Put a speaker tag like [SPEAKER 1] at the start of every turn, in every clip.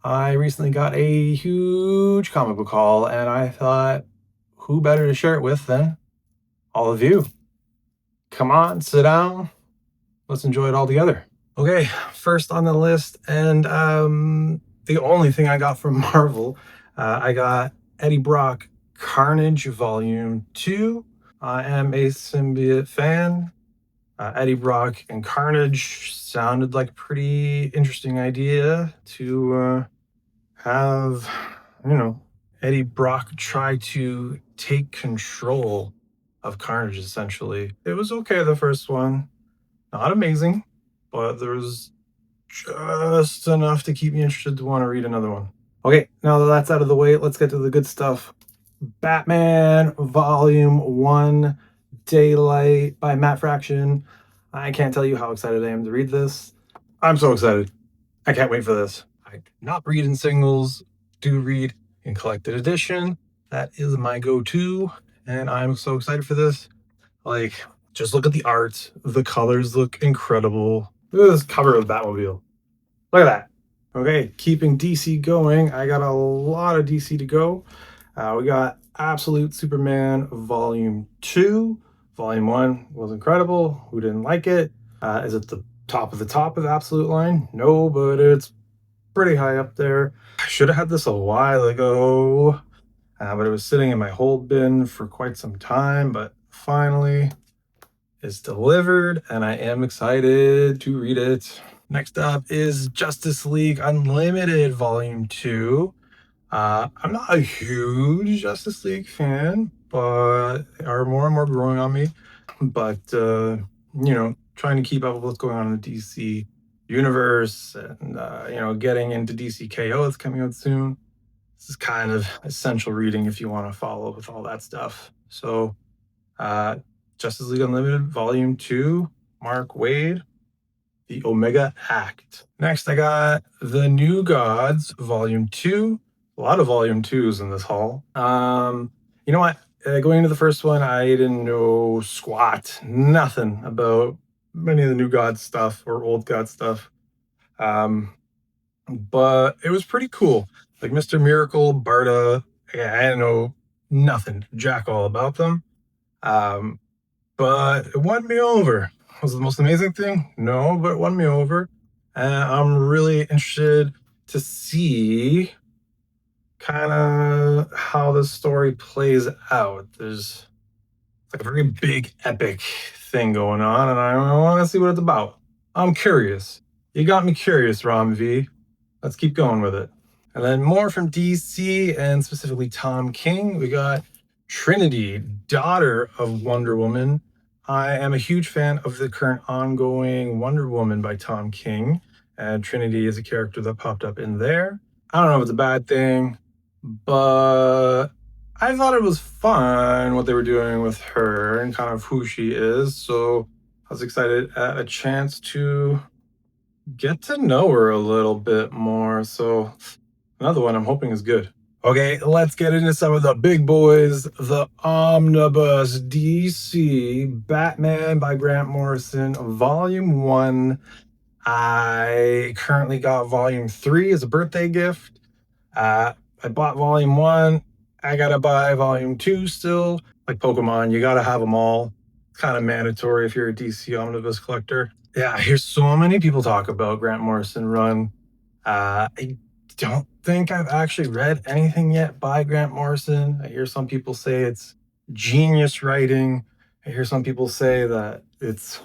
[SPEAKER 1] I recently got a huge comic book haul, and I thought, who better to share it with than all of you? Come on, sit down. Let's enjoy it all together. Okay, first on the list, and the only thing I got from Marvel, I got Eddie Brock Carnage Volume 2. I am a symbiote fan. Eddie Brock and Carnage sounded like a pretty interesting idea to have, Eddie Brock try to take control of Carnage, essentially. It was okay, the first one. Not amazing, but there was just enough to keep me interested to want to read another one. Okay, now that that's out of the way, let's get to the good stuff. Batman Volume 1, Daylight by Matt Fraction. I can't tell you how excited I am to read this. I'm so excited. I can't wait for this. I do not read in singles, do read in collected edition. That is my go-to, and I'm so excited for this. Like, just look at the art. The colors look incredible. Look at this cover of Batmobile. Look at that. Okay, keeping DC going. I got a lot of DC to go. We got Absolute Superman Volume 2. Volume 1 was incredible. Who didn't like it? Is it the top of the Absolute line? No, but it's pretty high up there. I should have had this a while ago, but it was sitting in my hold bin for quite some time, but finally it's delivered, and I am excited to read it. Next up is Justice League Unlimited Volume 2. I'm not a huge Justice League fan, but they are more and more growing on me. But, trying to keep up with what's going on in the DC universe and, getting into DC KO that's coming out soon. This is kind of essential reading if you want to follow with all that stuff. So, Justice League Unlimited Volume 2, Mark Waid, The Omega Act. Next, I got The New Gods Volume 2. A lot of Volume 2s in this haul. You know what? Going into the first one, I didn't know squat, nothing about many of the New Gods stuff or Old God stuff. But it was pretty cool. Like Mr. Miracle, Barda, I didn't know nothing, jack all about them. But it won me over. Was it the most amazing thing? No, but it won me over. And I'm really interested to see kind of how the story plays out. There's like a very big, epic thing going on, and I want to see what it's about. I'm curious. You got me curious, Rom V. Let's keep going with it. And then more from DC, and specifically Tom King. We got Trinity, daughter of Wonder Woman. I am a huge fan of the current ongoing Wonder Woman by Tom King, and Trinity is a character that popped up in there. I don't know if it's a bad thing, but I thought it was fun what they were doing with her and kind of who she is. So I was excited at a chance to get to know her a little bit more. So another one I'm hoping is good. Okay, let's get into some of the big boys. The Omnibus DC Batman by Grant Morrison, Volume 1. I currently got Volume 3 as a birthday gift. I bought Volume 1. I gotta buy Volume 2 still. Like Pokemon, you gotta have them all. It's kind of mandatory if you're a DC Omnibus collector. Yeah, I hear so many people talk about Grant Morrison run. I don't think I've actually read anything yet by Grant Morrison. I hear some people say it's genius writing. I hear some people say that it's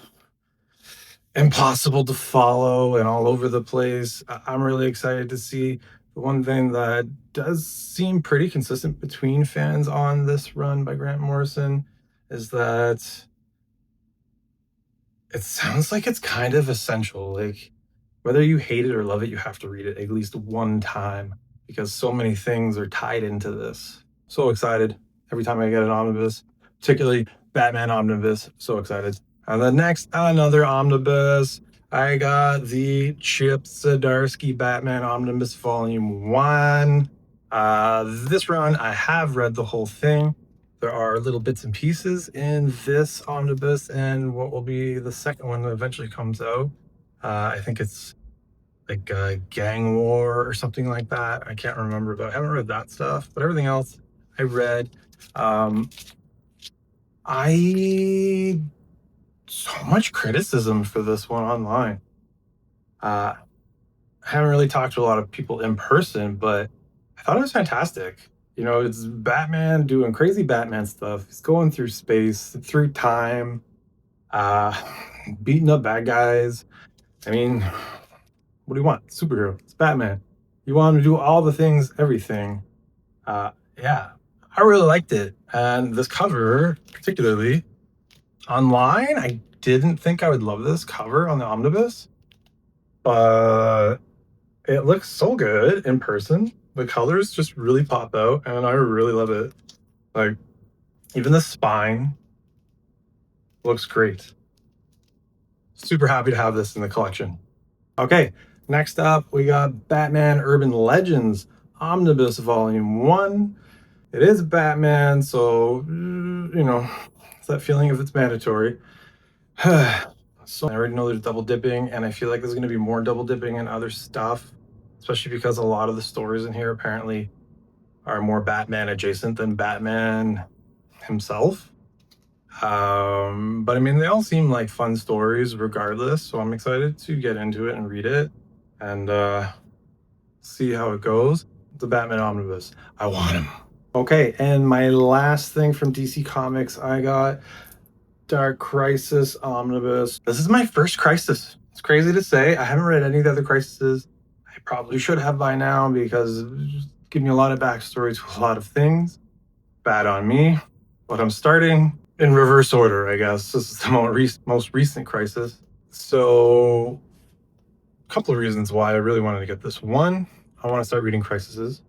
[SPEAKER 1] impossible to follow and all over the place. I'm really excited to see. The one thing that does seem pretty consistent between fans on this run by Grant Morrison is that it sounds like it's kind of essential. Like, whether you hate it or love it, you have to read it at least one time because so many things are tied into this. So excited every time I get an omnibus, particularly Batman Omnibus. So excited. And then next, another omnibus. I got the Chip Zdarsky Batman Omnibus Volume 1. This run, I have read the whole thing. There are little bits and pieces in this omnibus and what will be the second one that eventually comes out. I think it's like gang war or something like that. I can't remember, but I haven't read that stuff. But everything else I read. I so much criticism for this one online. I haven't really talked to a lot of people in person, but I thought it was fantastic. You know, it's Batman doing crazy Batman stuff. He's going through space, through time, uh, beating up bad guys. I mean, what do you want? Superhero. It's Batman. You want him to do all the things, everything. Yeah, I really liked it. And this cover, particularly online, I didn't think I would love this cover on the Omnibus, but it looks so good in person. The colors just really pop out, and I really love it. Like, even the spine looks great. Super happy to have this in the collection. Okay, next up, we got Batman Urban Legends Omnibus Volume 1. It is Batman, so, you know, it's that feeling if it's mandatory. So I already know there's double dipping, and I feel like there's going to be more double dipping and other stuff, especially because a lot of the stories in here apparently are more Batman adjacent than Batman himself. But I mean, they all seem like fun stories regardless, so I'm excited to get into it and read it and see how it goes. The Batman Omnibus. I want him. Okay, and my last thing from DC Comics I got Dark Crisis Omnibus. This is my first Crisis. It's crazy to say. I haven't read any of the other Crises. I probably should have by now because it's giving me a lot of backstory to a lot of things. Bad on me. But I'm starting in reverse order, I guess. This is the most recent Crisis. So, a couple of reasons why I really wanted to get this. One, I want to start reading Crises.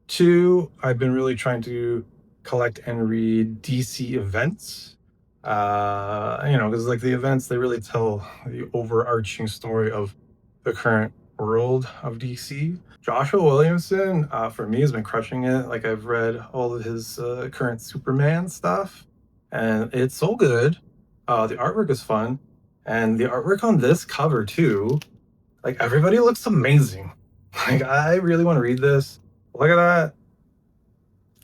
[SPEAKER 1] Two, I've been really trying to collect and read DC events. Because like the events, they really tell the overarching story of the current world of DC. Joshua Williamson, for me, has been crushing it. Like I've read all of his current Superman stuff, and it's so good. The artwork is fun, and the artwork on this cover too. Like everybody looks amazing. Like I really want to read this. Look at that.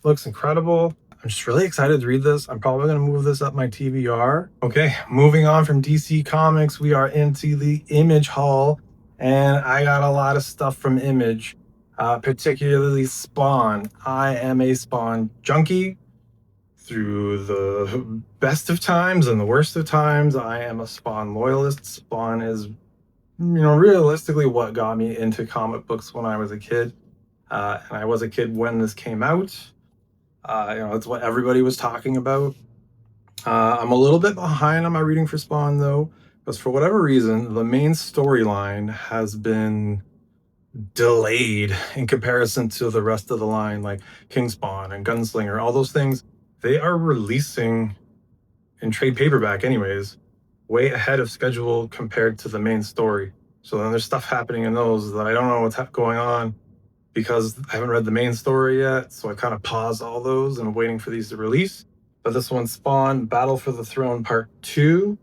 [SPEAKER 1] Looks incredible. I'm just really excited to read this. I'm probably going to move this up my TBR. Okay, moving on from DC Comics, we are into the Image Haul, and I got a lot of stuff from Image, particularly Spawn. I am a Spawn junkie. Through the best of times and the worst of times, I am a Spawn loyalist. Spawn is, realistically what got me into comic books when I was a kid. And I was a kid when this came out. It's what everybody was talking about. I'm a little bit behind on my reading for Spawn, though, because for whatever reason, the main storyline has been delayed in comparison to the rest of the line, like King Spawn and Gunslinger, all those things. They are releasing in trade paperback anyways, way ahead of schedule compared to the main story. So then there's stuff happening in those that I don't know what's going on because I haven't read the main story yet. So I kind of paused all those and I'm waiting for these to release. But this one, Spawn, Battle for the Throne Part 2.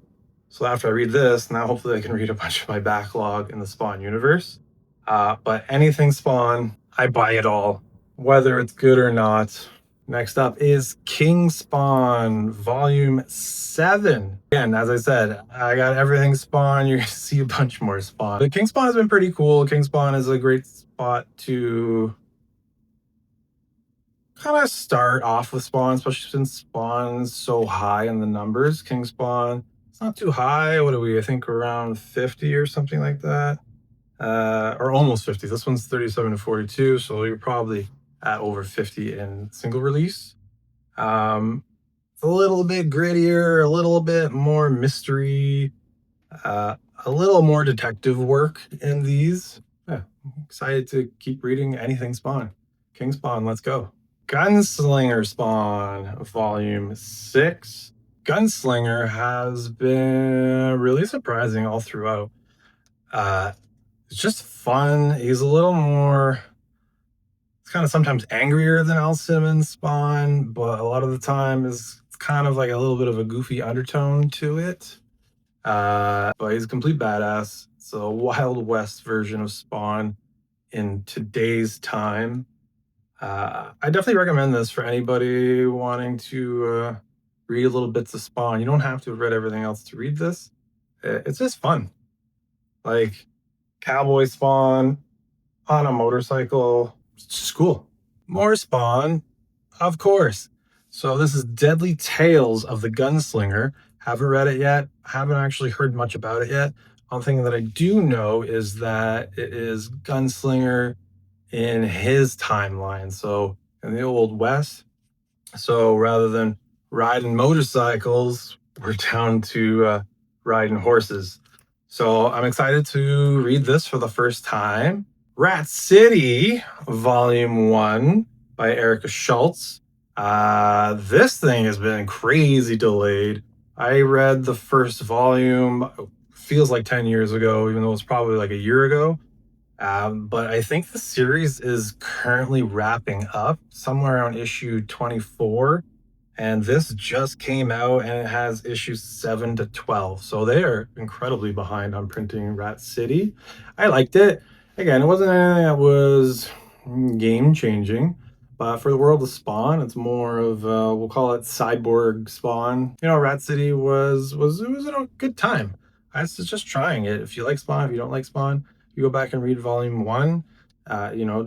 [SPEAKER 1] So after I read this, now hopefully I can read a bunch of my backlog in the Spawn universe. But anything Spawn, I buy it all, whether it's good or not. Next up is King Spawn, Volume 7. Again, as I said, I got everything Spawn. You're going to see a bunch more Spawn. But King Spawn has been pretty cool. King Spawn is a great spot to kind of start off with Spawn, especially since Spawn's so high in the numbers. King Spawn, it's not too high. What are we? I think around 50 or something like that. Or almost 50. This one's 37 to 42, so you're probably at over 50 in single release. It's a little bit grittier, a little bit more mystery, a little more detective work in these. Yeah, I'm excited to keep reading anything Spawn. King Spawn, let's go. Gunslinger Spawn, Volume 6. Gunslinger has been really surprising all throughout. It's just fun. He's a little more, it's kind of sometimes angrier than Al Simmons' Spawn, but a lot of the time is kind of like a little bit of a goofy undertone to it. But he's a complete badass. It's a Wild West version of Spawn in today's time. I definitely recommend this for anybody wanting to read little bits of Spawn. You don't have to have read everything else to read this. It's just fun. Like cowboy Spawn on a motorcycle. It's just cool. More Spawn, of course. So this is Deadly Tales of the Gunslinger. Haven't read it yet. Haven't actually heard much about it yet. One thing that I do know is that it is Gunslinger in his timeline. So in the Old West. So rather than riding motorcycles, we're down to riding horses. So I'm excited to read this for the first time. Rat City, Volume 1 by Erica Schultz. This thing has been crazy delayed. I read the first volume, feels like 10 years ago, even though it's probably like a year ago. But I think the series is currently wrapping up somewhere around issue 24. And this just came out and it has issues 7 to 12. So they are incredibly behind on printing Rat City. I liked it. Again, it wasn't anything that was game changing. But for the world of Spawn, it's more of we'll call it cyborg Spawn. You know, Rat City was a good time. I was just trying it. If you like Spawn, if you don't like Spawn, you go back and read volume 1. You know,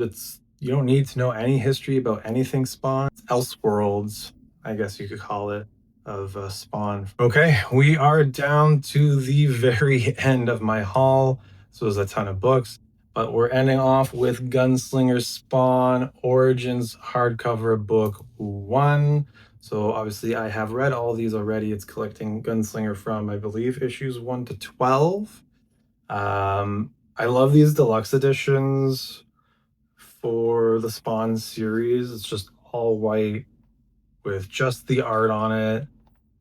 [SPEAKER 1] you don't need to know any history about anything Spawn. It's Elseworlds, I guess you could call it, of Spawn. Okay, we are down to the very end of my haul. So there's a ton of books, but we're ending off with Gunslinger Spawn Origins hardcover book 1. So obviously I have read all these already. It's collecting Gunslinger from, I believe, issues 1 to 12. I love these deluxe editions for the Spawn series. It's just all white with just the art on it.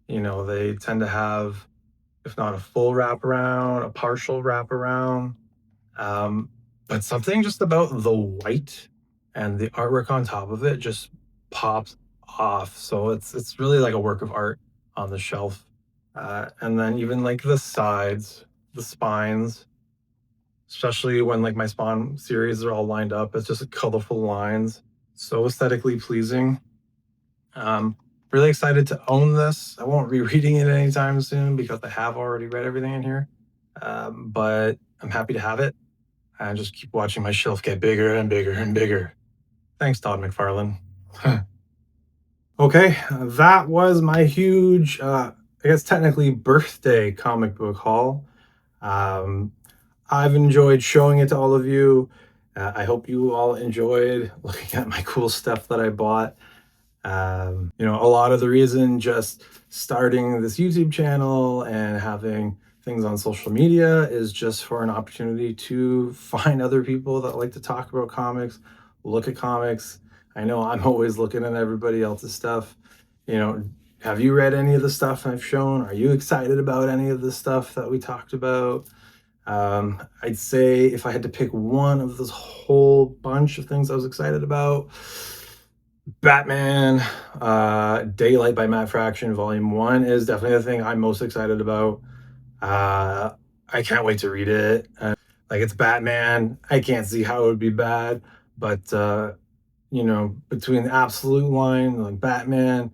[SPEAKER 1] You know, they tend to have, if not a full wraparound, a partial wraparound. But something just about the white and the artwork on top of it just pops off. So it's really like a work of art on the shelf. And then even like the sides, the spines, especially when like my Spawn series are all lined up, it's just colorful lines. So aesthetically pleasing. Really excited to own this. I won't be reading it anytime soon because I have already read everything in here. But I'm happy to have it and just keep watching my shelf get bigger and bigger and bigger. Thanks, Todd McFarlane. Okay, that was my huge, I guess technically birthday comic book haul. I've enjoyed showing it to all of you. I hope you all enjoyed looking at my cool stuff that I bought. You know, a lot of the reason just starting this YouTube channel and having things on social media is just for an opportunity to find other people that like to talk about comics, look at comics. I know I'm always looking at everybody else's stuff. You know, have you read any of the stuff I've shown? Are you excited about any of the stuff that we talked about? I'd say if I had to pick one of this whole bunch of things I was excited about, Batman Daylight by Matt Fraction Volume 1 is definitely the thing I'm most excited about. I can't wait to read it. Like, it's Batman. I can't see how it would be bad, but you know, between the Absolute line, like Batman,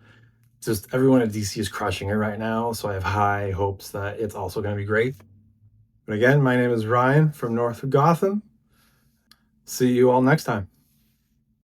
[SPEAKER 1] just everyone at DC is crushing it right now, so I have high hopes that it's also going to be great. But again, my name is Ryan from north of Gotham. See you all next time.